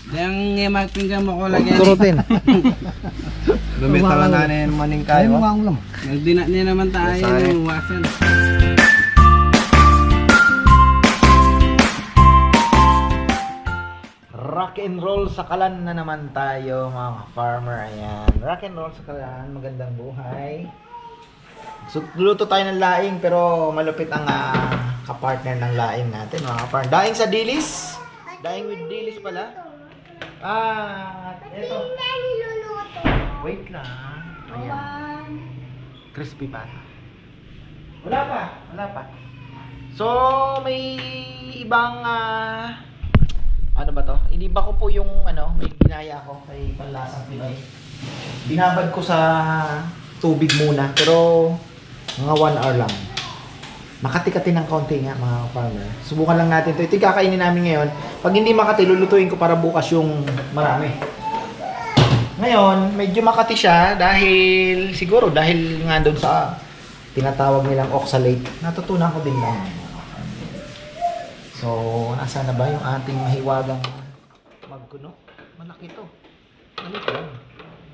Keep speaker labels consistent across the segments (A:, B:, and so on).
A: Yang magpinggan mo ko lagi.
B: Turutin.
C: Lumita lang na yung maning kayo.
A: Nagdina niya naman tayo ng wasan.
B: Rock and roll sa kalan na naman tayo mga farmer. Ayan. Rock and roll sa kalan. Magandang buhay. So, luto tayo ng laing pero malupit ang kapartner ng laing natin mga kapartner. Daing sa dilis. Daing with dilis pala. Ito. Wait lang. Ayan. Crispy pa. Wala pa. So, may ibang ano ba to? Iniba ko po yung may ginaya ko kay Panlasang Pinoy. Binabad ko sa tubig muna pero mga 1 hour lang. Makati-kati ng kaunti nga mga farmer. Subukan lang natin to. Ito yung kakainin namin ngayon. Pag hindi makati, lulutuin ko para bukas yung marami. Ngayon, medyo makati siya dahil nga doon sa tinatawag nilang oxalate. Natutunan ko din lang. So, nasa na ba yung ating mahiwagang magkuno? Malaki to. Ano to?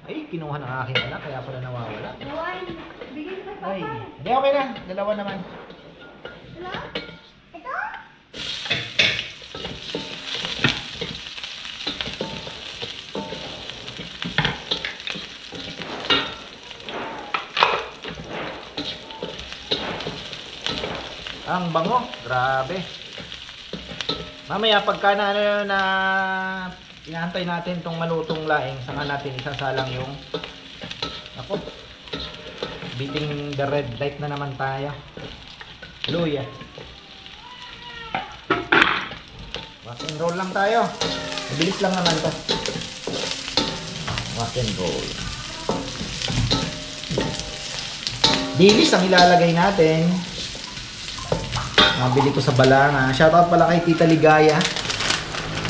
B: Ay, kinuha ng aking anak, kaya pala nawawala. Ay, hindi, okay na. Dalawa naman.
D: Ito?
B: Ang bango. Grabe. Mamaya pagka na inaantay natin tong malutong laing, saka natin isasalang yung beating the red light na naman tayo. Hallelujah. Rock and roll lang tayo. Mabilis lang naman to. Rock and roll. Dilis ang ilalagay natin. Nabili ko sa Balanga. Shoutout pala kay Tita Ligaya.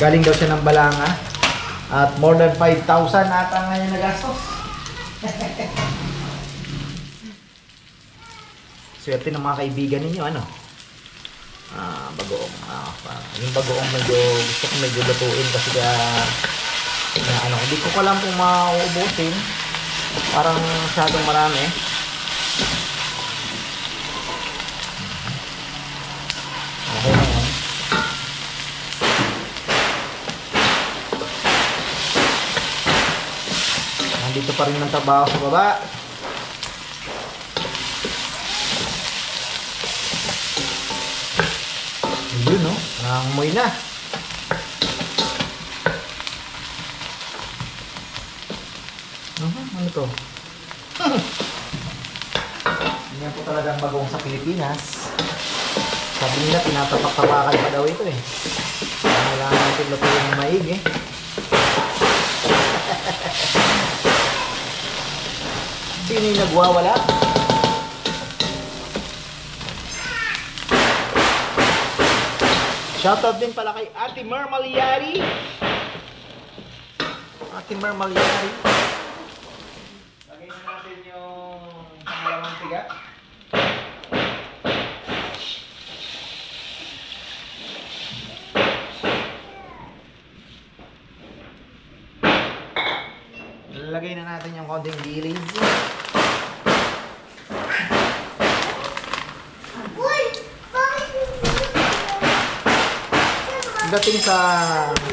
B: Galing daw siya ng Balanga. At more than 5,000 ata ngayon nagastos. Swerte ng mga kaibigan ninyo, ano? Bagoong. Yung bagoong gusto ko medyo lutuin kasi hindi ko alam kung mauubusin. Parang masyadong marami. Okay na yan. Nandito pa rin ang trabaho sa baba. Ayun, no? Nangangamoy na. Ano to? Ganyan po talaga ang bagong sa Pilipinas. Sabi nila, pinatapak-tapakan pa daw ito eh. Kailangan natin lutuin ng maigi. Sino yung nagwawala? Shoutout din pala kay Ate Mer Maliari. Ate Mer Maliari. Lagay na natin yung pangalawang tiga. Lagay na natin yung konting dilis. Dating sa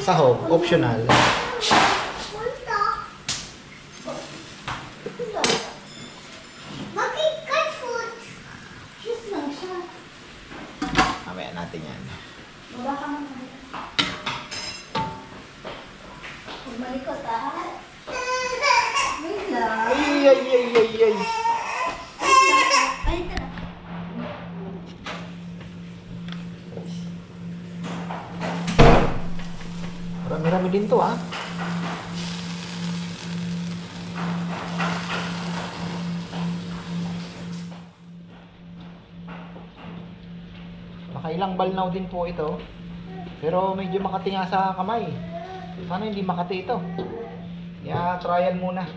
B: sahog, optional. Mamaya natin yan.
D: Malikot
B: Ay. Marami-rami din to Nakailang balnaw din po ito. Pero medyo makati nga sa kamay. Sana hindi makati ito. Kaya trial muna.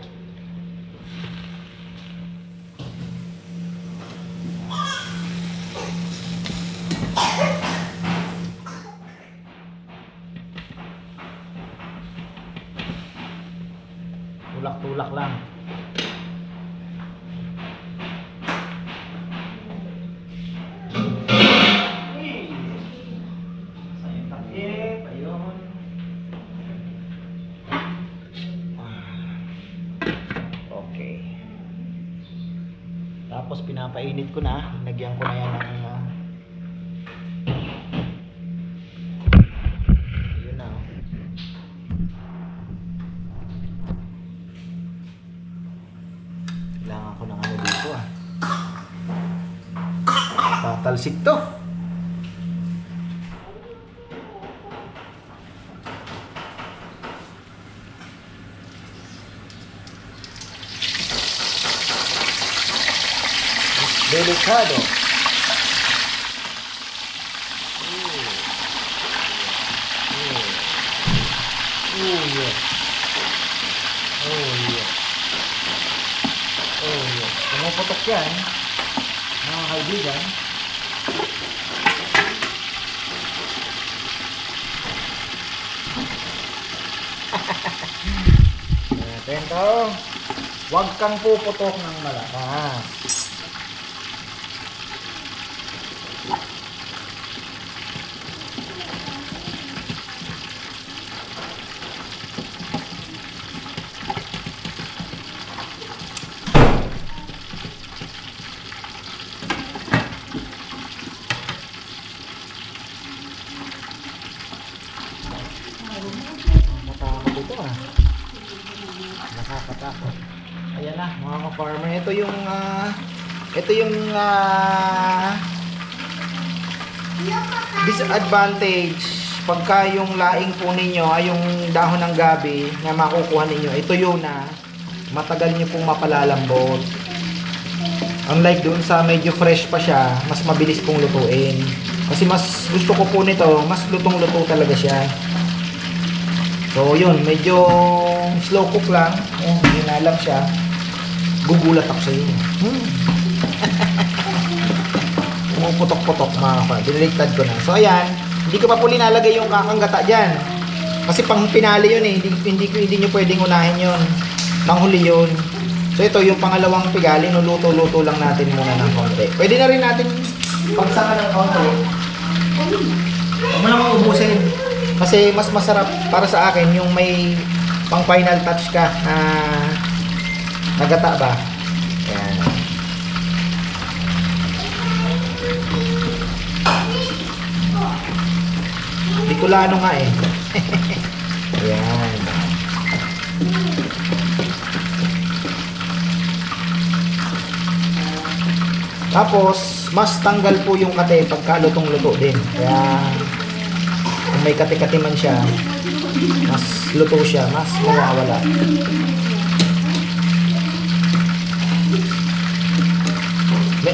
B: Tulak-tulak lang. Sayang takip. Ayun. Okay. Tapos pinapainit ko na. Lagyan ko na yan ng ayun na. Kailangan ko ng ano dito tatalsik to. Delikado. Yeah. Pumuputok yan, mga kaibigan. Atento. Huwag kang puputok ng malakas. Matakot ito nakakatakot. Ayan na mga ka-farmer, ito yung disadvantage pagka yung laing po ninyo ay yung dahon ng gabi na makukuha ninyo, ito yun na matagal nyo pong mapalalambot. Unlike dun sa medyo fresh pa siya, mas mabilis pong lutuin. Kasi mas gusto ko po nito, mas lutong-luto talaga siya. So yun, medyo slow cook lang. Hinalam siya. Gugulat ako sa iyo. Pumuputok-putok mga ka. Diniliktad ko na. So ayan, hindi ko pa po linalagay yung kakanggata dyan. Kasi pang pinali yun eh. Hindi nyo pwedeng unahin yun. Panghuli yun. So ito yung pangalawang pigali. Nuluto-luto lang natin muna ng konti. Pwede na rin natin pagsaka ng konti. Huwag mo namang ubusin. Kasi mas masarap para sa akin yung may pang final touch ka na nagata ba. Ayan. Bicolano nga eh. Ayan. Tapos mas tanggal po yung kate pagka lutong-luto din. Kaya kung may kati-kati man siya, mas luto siya, mas mawawala.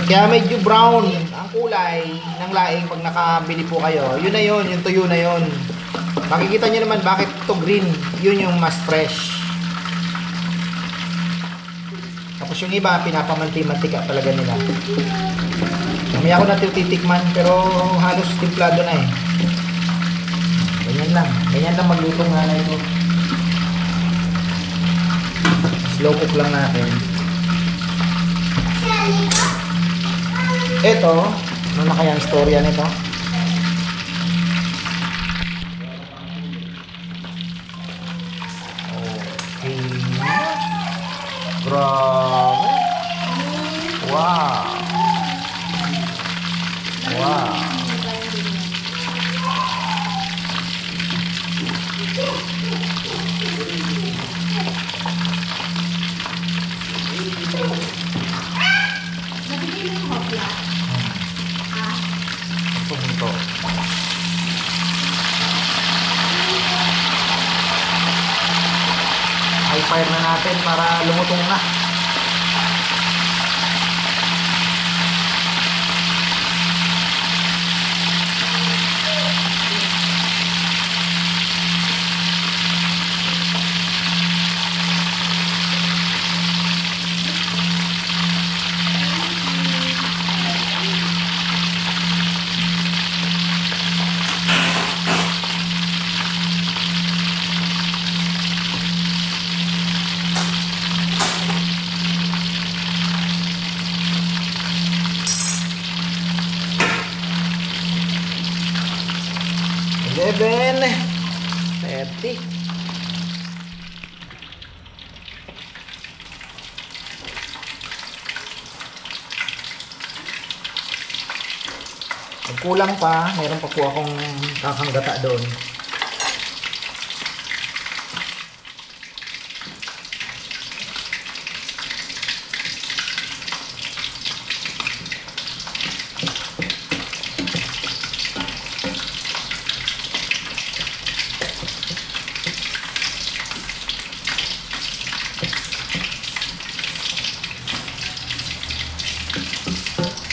B: Kaya medyo brown ang kulay ng laing pag nakabili po kayo. Yun na yun, yung tuyo na yun. Makikita nyo naman bakit ito green. Yun yung mas fresh. Tapos yung iba, pinapamanti-mantika talaga nila. Mamaya ko na titikman, pero halos timplado na eh. Ganyan lang magluto nga na ito. Slow cook lang natin. Ito, ano na kaya ang storya nito? Okay. Grabe. Wow. Wow. Ito. High fire na natin para lumutong na. 30. Kung kulang pa, mayroon pa po akong kakanggata doon.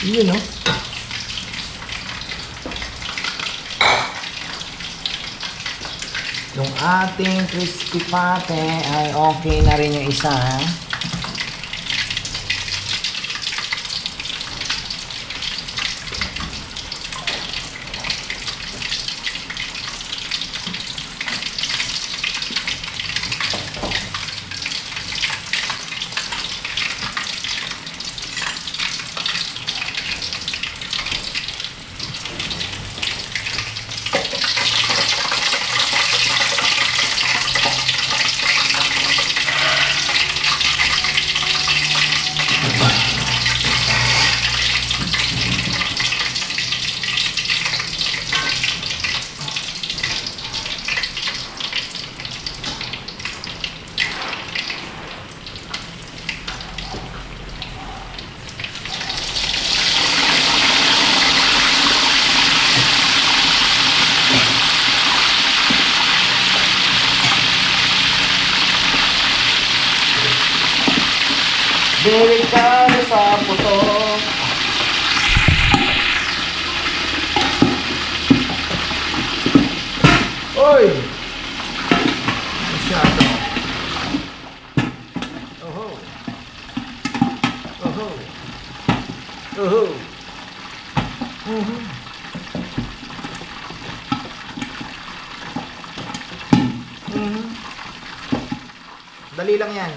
B: Yun, no? Yung ating crispy pate ay okay na rin yung isa. Delikado sa putok. Oy! Masyado. Oho. Oho. Oho. Oho. Dali lang yan.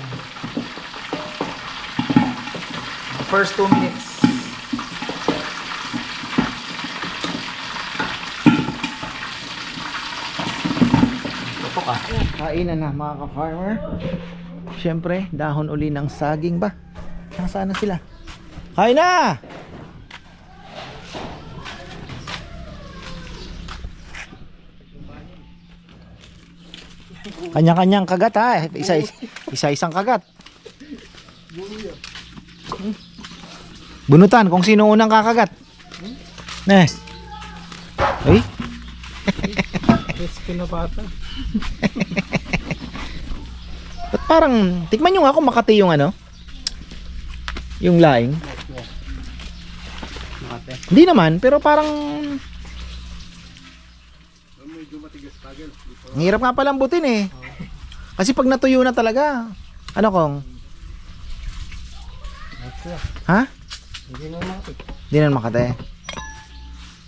B: First 2 minutes. Ito ka. Kainan na mga ka-farmer. Siyempre, dahon uli ng saging ba? Nasaan na sila? Kain na! Kanya-kanyang kagat ha. Isa-isang kagat. Bunutan kung sino unang kakagat. Ne. Uy.
A: Crispy na pata.
B: Ba't parang tikman nyo nga kung makati yung ano? Yung laing.
A: Makate.
B: Hindi naman, pero parang
A: Medyo matigas pagel.
B: ang hirap nga palambutin eh. Kasi pag natuyo na talaga, ano kong? Ha?
A: Hindi na makate.
B: Hindi na makate.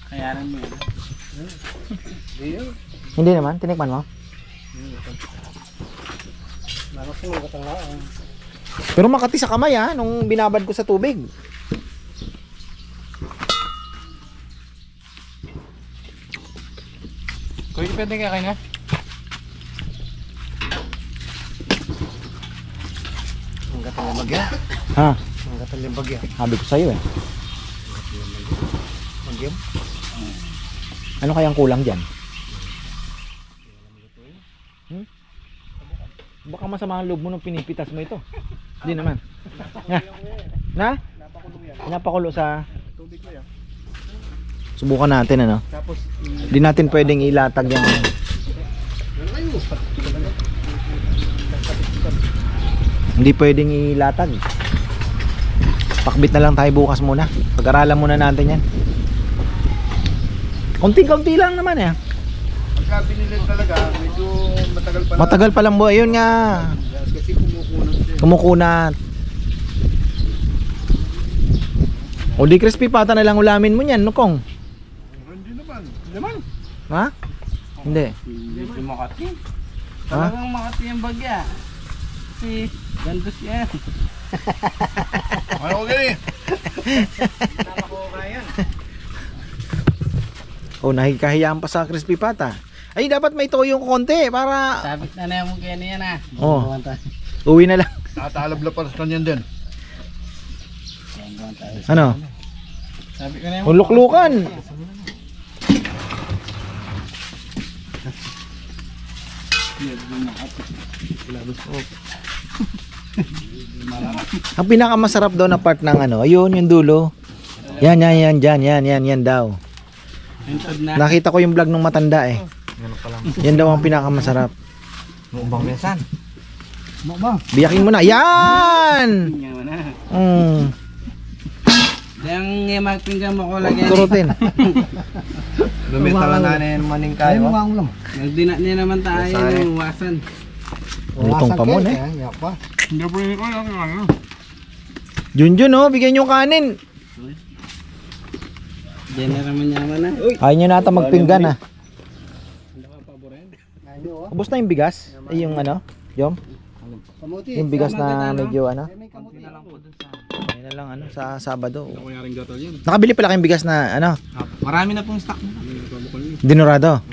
A: Kayanan mo yan. Hindi yun.
B: Hindi naman, tinikman mo.
A: Nakasinugat ang laang.
B: Pero makati sa kamay ha, nung binabad ko sa tubig.
A: Kuya, pwede ka kain na? Ang gatang libag yan.
B: Ha?
A: Ang gatang libag yan.
B: Sabi ko sa'yo eh.
A: Magyam?
B: Ano kayang kulang dyan? Baka masama ang loob mo nung pinipitas mo ito. Hindi naman. Na? Napakulo sa
A: Tubig ko yan.
B: subukan natin ano.
A: Tapos,
B: Hindi natin pwedeng ilatag yung hindi pwedeng ilatag. Pakbit na lang tayo bukas muna. Pag-aralan muna natin yan. Konti-konti lang naman eh.
A: pagka binili talaga, medyo matagal pa lang.
B: Matagal pa lang buhay. Yun nga.
A: Kasi kumukunat siya.
B: Kumukunat. O di crispy pata na lang ulamin mo niyan, no Kong?
A: Hindi naman. Hindi naman.
B: Ha? Hindi.
A: Hindi makati.
B: Ha?
A: Talagang makati yung bagya. Kasi gandos yan. Ano ko gani? Nala ko kaya.
B: O nahikahiyaan pa sa crispy pata. Ay, dapat may toyo yung konti para...
A: Sabit na mo kaya niya na.
B: Oh. Uwi na lang.
C: Tatalab pa sa kanyan din.
B: Ano?
A: Sabi ko na yung
B: Huluk-lukan. Ang pinakamasarap daw na part ng ano, ayun yung dulo. Yan daw.
A: Hintod na.
B: Nakita ko yung vlog ng matanda eh. Yan daw ang pinakamasarap.
C: Mukbang minsan.
B: Biyakin mo na. Yan!
A: Tingnan mo na.
B: Mm.
A: Yang magpinggan mo ko lagi.
B: Turutin.
C: Lumitalan na yung maning kayo.
A: Nagdina niya naman tayo ng wasan.
B: Lutong pa mo eh.
C: Hindi po yung ano.
B: Junjun oh, bigyan nyo kanin.
A: Diyan na naman yaman na. Uy!
B: Ayaw nyo nata magpinggan ah. Ubus na yung bigas? Eh, yung ano? Yung bigas na medyo ano? Ayun na lang ano, sa Sabado. Nakabili pala kayong bigas na ano?
C: Marami na pong stock.
B: Dinurado.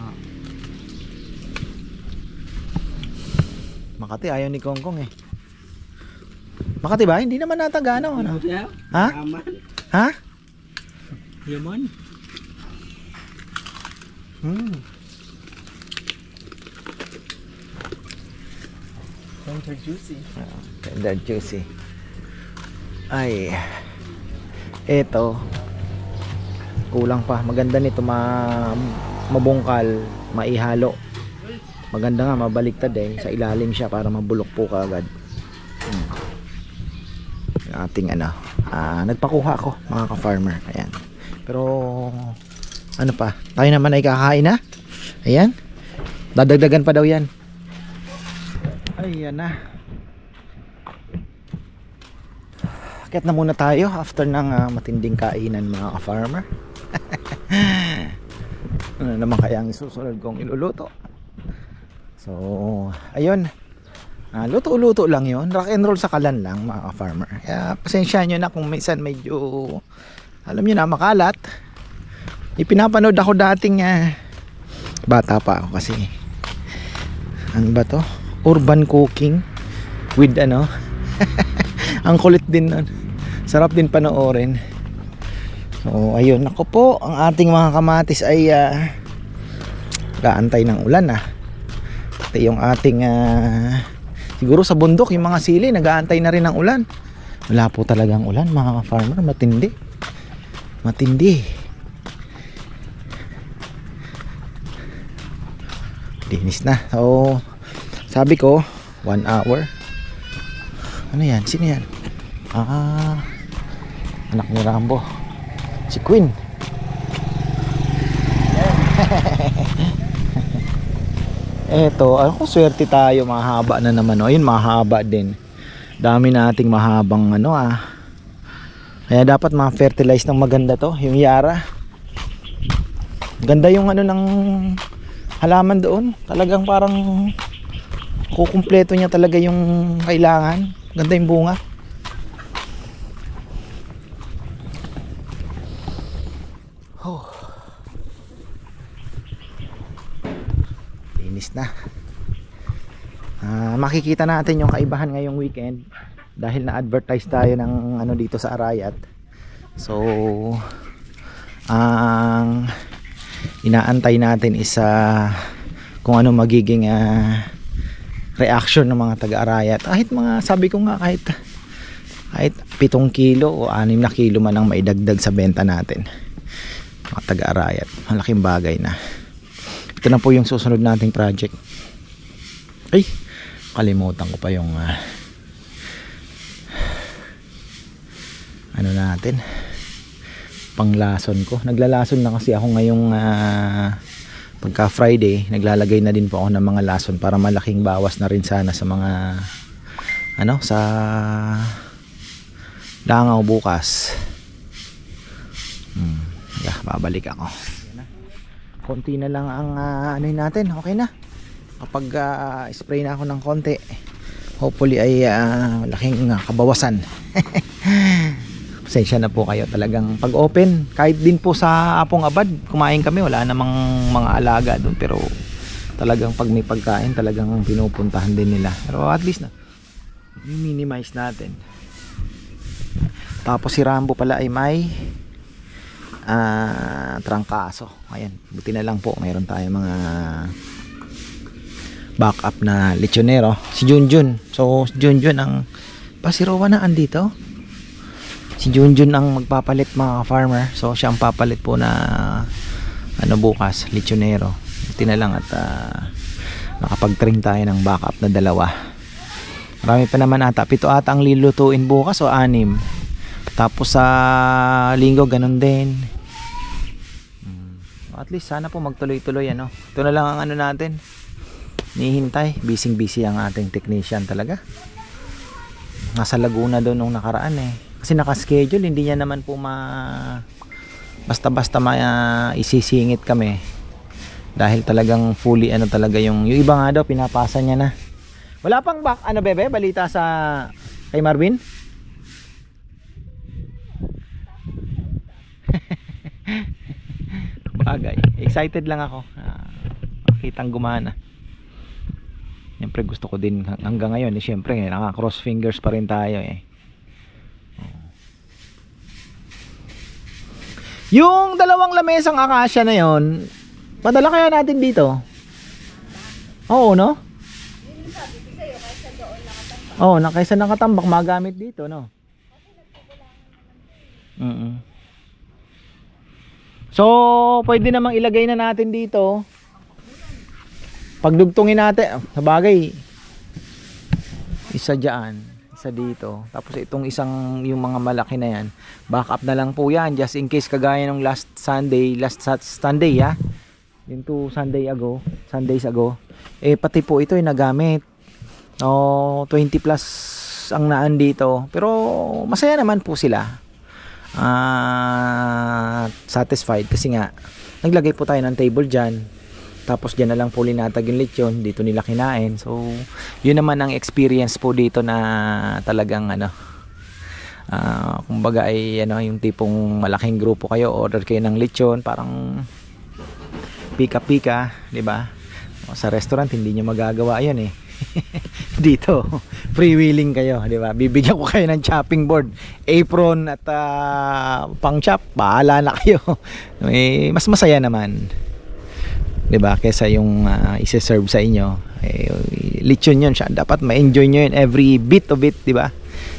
B: Makati ayaw ni Kongkong eh. Makati ba? Hindi naman nataga ano? Ha?
A: Yaman.
B: Ha?
A: Yaman.
C: Tender juicy.
B: Tender juicy. Ay. Eto. Kulang pa. Maganda nito mabungkal, maihalo. Maganda nga mabaliktad eh. Sa ilalim siya para mabulok po kaagad. Ating ano. Nagpakuha ako mga ka-farmer. Ayan. Pero ano pa? Tayo naman ay kakain na. Ayan. Dadagdagan pa daw yan. Ayan na. Akit na muna tayo after ng matinding kainan mga ka-farmer. Ano naman kaya ang isusunod kong iluluto? So, ayun. Luto-luto lang yun. Rock and roll sa kalan lang mga ka-farmer. Kaya pasensya nyo na kung minsan medyo alam nyo na makalat. Ipinapanood ako dating bata pa ako kasi ano ba to? Urban cooking with ano. Ang kulit din nun. Sarap din panoorin. So ayun, ako po, ang ating mga kamatis ay gaantay ng ulan Pati yung ating siguro sa bundok yung mga sili nagaantay na rin ng ulan. Wala po talagang ulan mga farmer, matindi. Linis na. So sabi ko 1 hour. Ano yan? Sino yan? Anak ni Rambo, si Queen. Eto, ako swerte tayo, mahaba na naman. Ayun, mahaba din. Dami nating mahabang ano Kaya dapat ma-fertilize ng maganda to, yung Yara. Ganda yung ano ng halaman doon. Talagang parang kukumpleto niya talaga yung kailangan. Ganda yung bunga. Linis na. Makikita natin yung kaibahan ngayong weekend dahil na-advertise tayo ng ano dito sa Arayat. So ang inaantay natin is kung ano magiging reaction ng mga taga-Arayat. Kahit mga sabi ko nga kahit 7 kilo o 6 na kilo man ang maidagdag sa benta natin. Mga taga-Arayat, malaking bagay na. Ito na po yung susunod nating project. Ay, kalimutan ko pa yung ano natin, panglason ko. Naglalason na kasi ako ngayong pagka Friday. Naglalagay na din po ako ng mga lason para malaking bawas na rin sana sa mga ano, sa langaw bukas. Babalik ako. Konti na lang ang ano natin, okay na. Kapag spray na ako ng konti, hopefully ay malaking kabawasan. Pasensya na po kayo, talagang pag open, kahit din po sa Apong Abad kumain kami, wala namang mga alaga doon, pero talagang pag may pagkain talagang pinupuntahan din nila. Pero at least na minimize natin. Tapos si Rambo pala ay may trangkaso. Ayan, buti na lang po mayroon tayong mga backup na lechonero. Si Junjun. So si Junjun ang si Rowan na andito. Si Junjun ang magpapalit mga farmer. So siya ang papalit po na bukas, lechonero. Buti na lang at nakapag-train tayo ng backup na 2. Marami pa naman ata. 7 ata ang lilutuin bukas o 6. Tapos sa linggo ganun din. At least sana po magtuloy-tuloy Ito na lang ang natin. Nihintay. Busy ang ating technician talaga. Nasa Laguna doon nung nakaraan Kasi naka-schedule, hindi niya naman po basta-basta isisingit kami. Dahil talagang fully talaga yung iba nga daw pinapasa niya na. Wala pang bebe, balita sa kay Marvin? Bagay. Excited lang ako. Makitang gumana. Siyempre gusto ko din hanggang ngayon siyempre naka-cross fingers pa rin tayo Yung 2 lamesang akasya na yon, padala kaya natin dito? Oo, no? Oo, kaysa nakatambak magamit dito, no? So, pwede namang ilagay na natin dito. Pagdugtungin natin, sa bagay, isa dyan, isa dito. Tapos itong isang, yung mga malaki na yan, backup na lang po yan, just in case kagaya nung last Sunday, yung 2 Sundays ago, pati po ito nagamit. 20 plus ang naan dito. Pero, masaya naman po sila. Satisfied kasi nga naglagay po tayo ng table dyan, tapos dyan na lang po linatag yung lechon, dito nila kinain. So yun naman ang experience po dito na talagang kumbaga ay yung tipong malaking grupo kayo, order kayo ng lechon, parang pika-pika, di ba? Sa restaurant hindi nyo magagawa yun dito freewheeling kayo, di ba? Bibigyan ko kayo ng chopping board, apron at pang chop, bahala na kayo. Mas masaya naman, di ba, kesa yung isi-serve sa inyo. Lechon yun siya, dapat ma-enjoy nyo yun, every bit of it, di ba,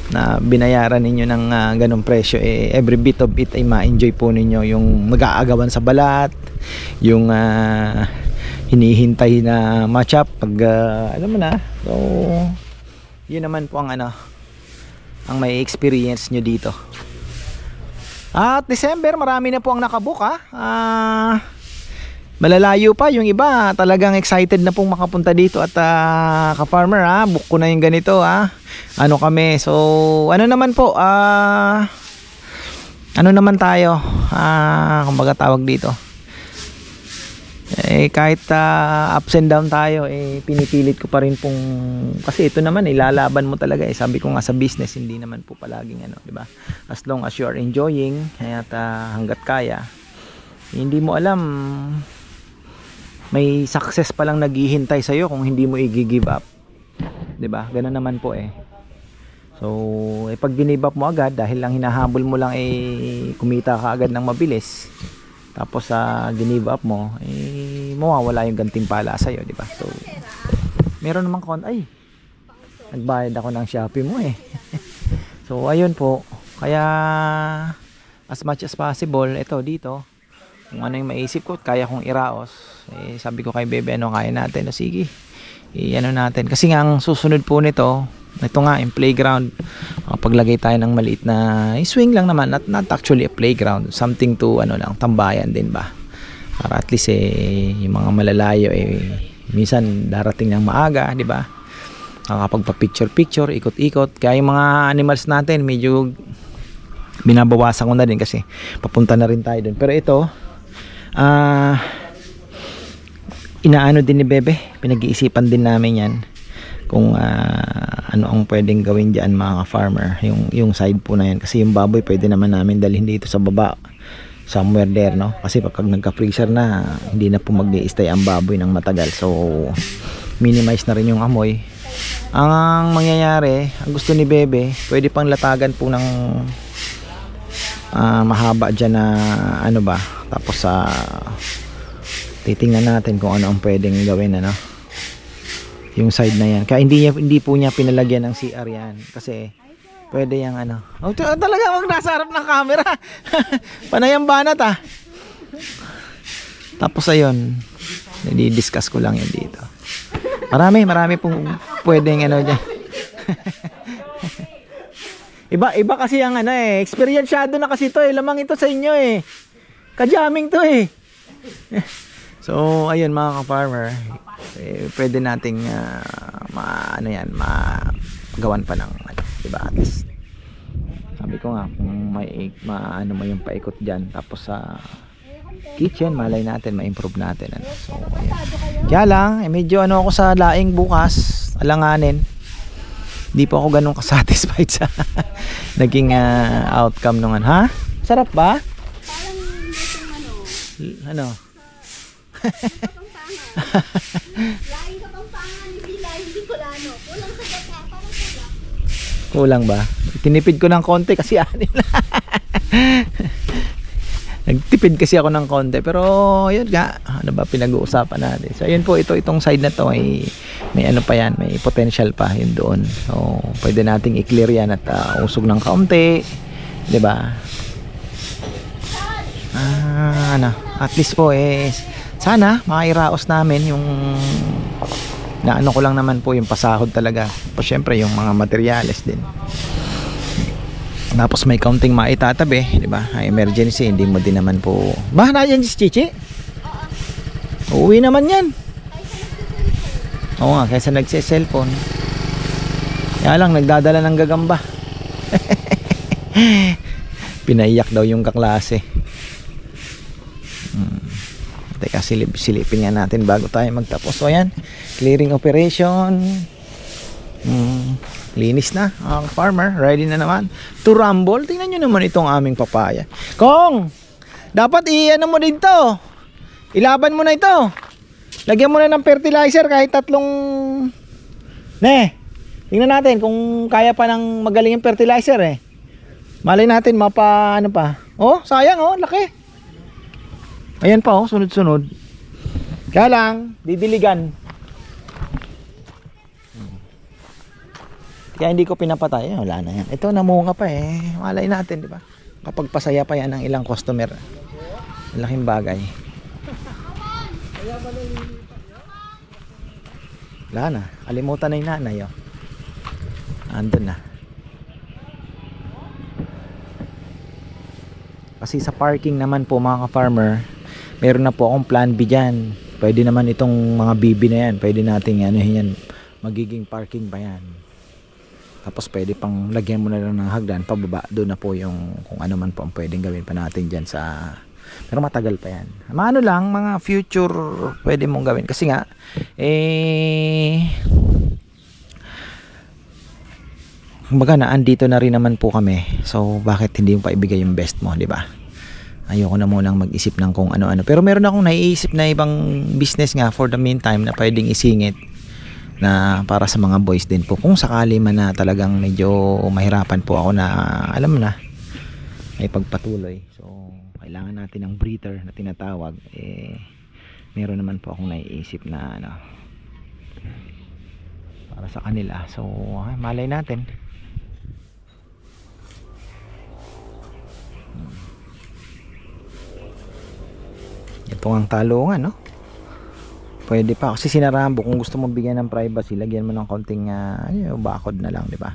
B: na binayaran ninyo ng ganong presyo. Every bit of it ay ma-enjoy po ninyo, yung mag-aagawan sa balat, yung hinihintay na matchup pag alam mo na. So yun naman po ang may experience nyo dito. At December marami na po ang nakabook malalayo pa yung iba, talagang excited na pong makapunta dito. At ka-farmer book ko na yung ganito kami. So ano naman po naman tayo kumbaga tawag dito, kahit ups and down tayo, pinipilit ko pa rin pong, kasi ito naman lalaban mo talaga. Sabi ko nga sa business, hindi naman po palaging di ba? As long as you are enjoying, at hanggat kaya, hindi mo alam, may success pa lang naghihintay sa iyo kung hindi mo i-give up, di ba? Ganun naman po So pag give up mo agad, dahil lang hinahabol mo lang kumita ka agad ng mabilis, tapos give up mo, mawawala yung gantimpala sa iyo, di ba? So meron namang nagbayad ako ng Shopee mo So ayun po, kaya as much as possible, dito kung ano yung maisip ko, kaya kong iraos, sabi ko kay Bebe, kaya natin, sige, natin, kasi nga ang susunod po nito, ito nga yung playground, paglagay tayo ng maliit na swing lang naman, not actually a playground, something to tambayan din ba, para at least yung mga malalayo minsan darating ng maaga, di ba, nakakapagpa picture ikot-ikot. Kaya yung mga animals natin medyo binabawasan ko na din kasi papunta na rin tayo dun. Pero ito inaano din ni Bebe, pinag-iisipan din namin yan kung ano ang pwedeng gawin dyan mga farmer, yung side po na yan, kasi yung baboy pwede naman namin dalhin dito sa baba. somewhere there, no? Kasi pag nagka-freezer na, hindi na po mag-i-stay ang baboy ng matagal. So minimize na rin yung amoy. Ang mangyayari, ang gusto ni Bebe, pwede pang latagan po ng mahaba dyan na ano ba, tapos titingnan natin kung ano ang pwedeng gawin, ano, yung side na yan. Kaya hindi po niya pinalagyan ng CR yan, kasi pwede yung ano, oh, talaga wag nasa harap ng camera. Panayang banat tapos ayun, i-discuss ko lang yun dito. Marami pong pwedeng ano dyan. Iba kasi ang ano experienceado na kasi to lamang ito sa inyo Ka-jamming to So ayun mga ka-farmer, pwede nating magawan pa ng ano, diba, at least. Sabi ko nga kung may ano mo yung paikot diyan, tapos sa kitchen malay natin ma-improve natin, ano. So ayun. Kaya lang medyo ano ako sa laing bukas, alanganin. Di po ako ganun ka-satisfied sa naging outcome nung ano. Ha? Sarap ba? Ano?
D: Laing Kapampangan, hindi laing Bicolano. Kulang sa gata, parang kulang.
B: Kulang ba? Tinipid ko ng konti kasi anin. Nagtipid kasi ako ng konti, pero yun nga, ano ba pinag-uusapan natin. So ayun po, itong side na to ay may ano pa yan, may potential pa yun doon. So pwede nating i-clear yan at usog ng kaunti, 'di ba? Ano, at least po sana mairaos namin yung na ano ko lang naman po yung pasahod talaga. Po syempre yung mga materyales din. Tapos may counting maitatabi, di ba? Emergency, hindi mo din naman po. Ba, na yan si Chichi? Uuwi naman yan. Oo nga, kaysa nagse-cellphone. Kaya lang, nagdadala ng gagamba. Pinaiyak daw yung kaklase. Teka, silipin nga natin bago tayo magtapos. So ayan, clearing operation. Linis na ang farmer, ready na naman to rumble. Tingnan nyo naman itong aming papaya. Kong, dapat i-ano mo din to, ilaban mo na ito, lagyan mo na ng fertilizer kahit 3 tingnan natin kung kaya pa ng magaling yung fertilizer malay natin mapa ano pa. Oh sayang, laki. Ayan pa sunod-sunod. Kaya lang didiligan. Kaya hindi ko pinapatay. Wala na yan. Ito namunga pa Malay natin, di ba? Kapag pasaya pa yan ng ilang customer. Malaking bagay. Wala na. Kalimutan na yung nanay. Andun na. Kasi sa parking naman po mga ka-farmer, meron na po akong plan B dyan. Pwede naman itong mga bibi na yan. Pwede nating yan. Magiging parking pa yan. Tapos pwede pang lagyan mo na lang ng hagdan pababa, doon na po yung kung ano man po ang pwedeng gawin pa natin dyan sa, pero matagal pa yan. Ano lang, mga future pwede mong gawin kasi nga kumbaga andito na rin naman po kami, so bakit hindi mo pa ibigay yung best mo, di ba? Ayoko na munang mag-isip ng kung ano-ano, pero meron akong naiisip na ibang business nga for the meantime na pwedeng isingit na para sa mga boys din po kung sakali man na talagang medyo mahirapan po ako na alam na ay pagpatuloy. So kailangan natin ng breather na tinatawag. Meron naman po akong naiisip na ano para sa kanila. So malay natin. Ito ang talungan, no? Pwede pa kasi sinarambo. Kung gusto mo bigyan ng privacy, lagyan mo ng konting bakod na lang, di ba?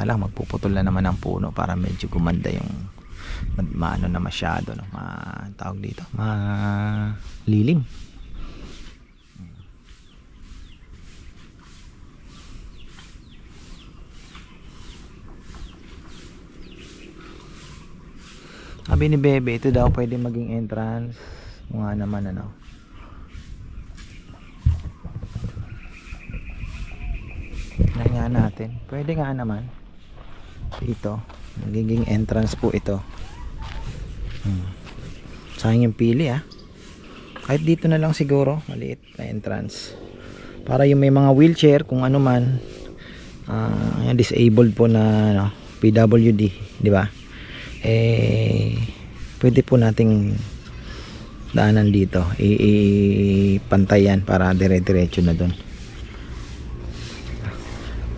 B: Lang magpuputol na naman ang puno para medyo gumanda yung maano na masyado, no? Tawag dito, lilim. Sabi ni Bebe, ito daw pwede maging entrance. Nga naman ano. Nga natin. Pwede nga naman. Ito, magiging entrance po ito. Sayang yung pili Kahit dito na lang siguro, maliit na entrance. Para yung may mga wheelchair, kung ano man, disabled po na PWD, di ba? Pwede po nating daanan dito. Ipantayan para dire-diretso na doon.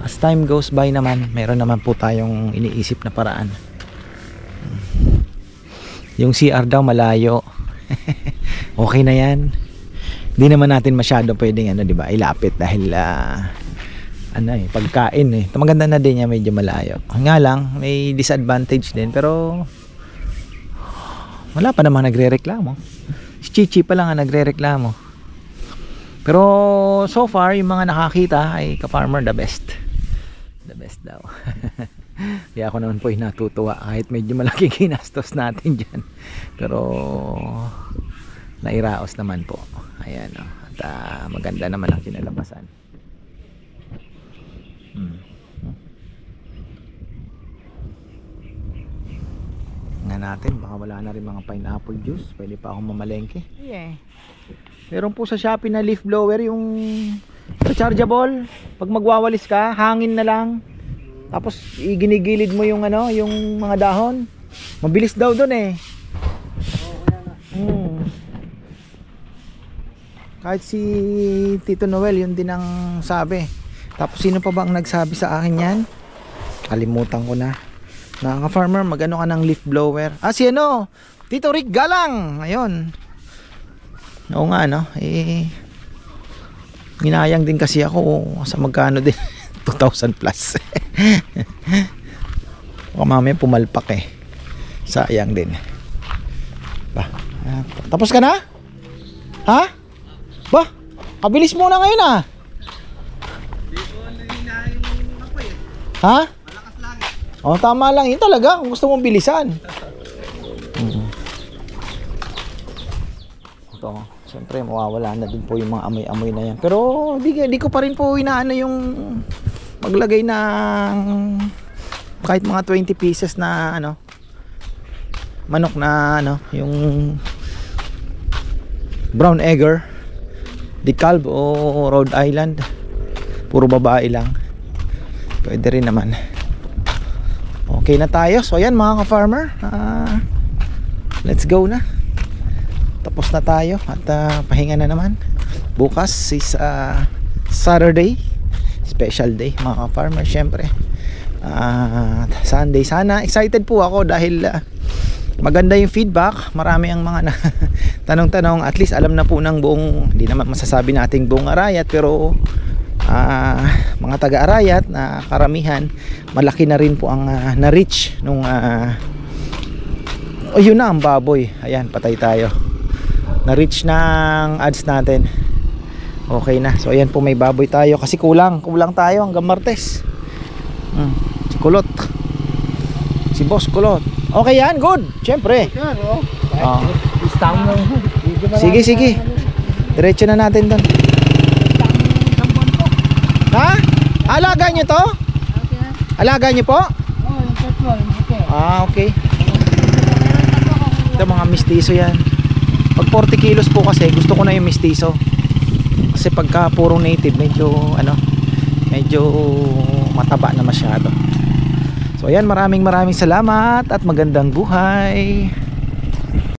B: As time goes by naman, meron naman po tayong iniisip na paraan. Yung CR daw malayo. Okay na yan. Hindi naman natin masyado pwedeng di ba, ilapit dahil pagkain Maganda na din yan, medyo malayo. Nga lang, may disadvantage din, pero wala pa namang nagrereklamo. Si Chichi pa lang ang nagrereklamo. Pero so far, yung mga nakakita ay ka-farmer the best. The best daw. Kaya ako naman po natutuwa kahit medyo malaki ginastos natin dyan. Pero nairaos naman po. Ayan at maganda naman ang kinalabasan. Nga natin, baka wala na rin mga pineapple juice. Pwede pa akong mamalengke. Meron po sa Shopee na leaf blower, yung rechargeable. Pag magwawalis ka, hangin na lang. Tapos iginigilid mo yung yung mga dahon. Mabilis daw doon Kahit si Tito Noel, yun din ang sabi. Tapos sino pa ba ang nagsabi sa akin yan? Kalimutan ko na. Ka-farmer, magano ka ng leaf blower? Si Tito Rick Galang. Ayun. Oo nga minayang din kasi ako sa magkano din. 2,000 plus. Baka mamaya pumalpak sayang din tapos ka na? Ba? Kabilis mo na ngayon malakas lang tama lang yun talaga kung gusto mong bilisan. Ito, siyempre mawawala na din po yung mga amoy-amoy na yan, pero di ko pa rin po inaano yung maglagay ng kahit mga 20 pieces na manok na yung brown egger, DeKalb o Rhode Island, puro babae lang, pwede rin naman. Okay na tayo. So ayan mga ka-farmer, let's go na. Tapos na tayo at pahinga na naman. Bukas is Saturday, special day mga ka-farmer syempre. Sunday, sana excited po ako dahil maganda yung feedback. Marami ang mga tanong-tanong. At least alam na po ng buong, hindi naman masasabi nating buong Arayat, pero mga taga-Arayat na karamihan, malaki na rin po ang na-reach nung yun na ang baboy. Ayan, patay tayo. Na-reach ng ads natin. Okay na. So ayan po, may baboy tayo kasi kulang tayo hanggang Martes. Si Kulot, si Boss Kulot. Okay yan, good. Siyempre. Sige. Diretso na natin doon. Alaga nyo to? Alaga nyo po? Okay. Ito mga mistiso yan. Pag 40 kilos po kasi, gusto ko na yung mistiso. Kasi pagka purong native, medyo mataba na masyado. So ayan, maraming salamat at magandang buhay.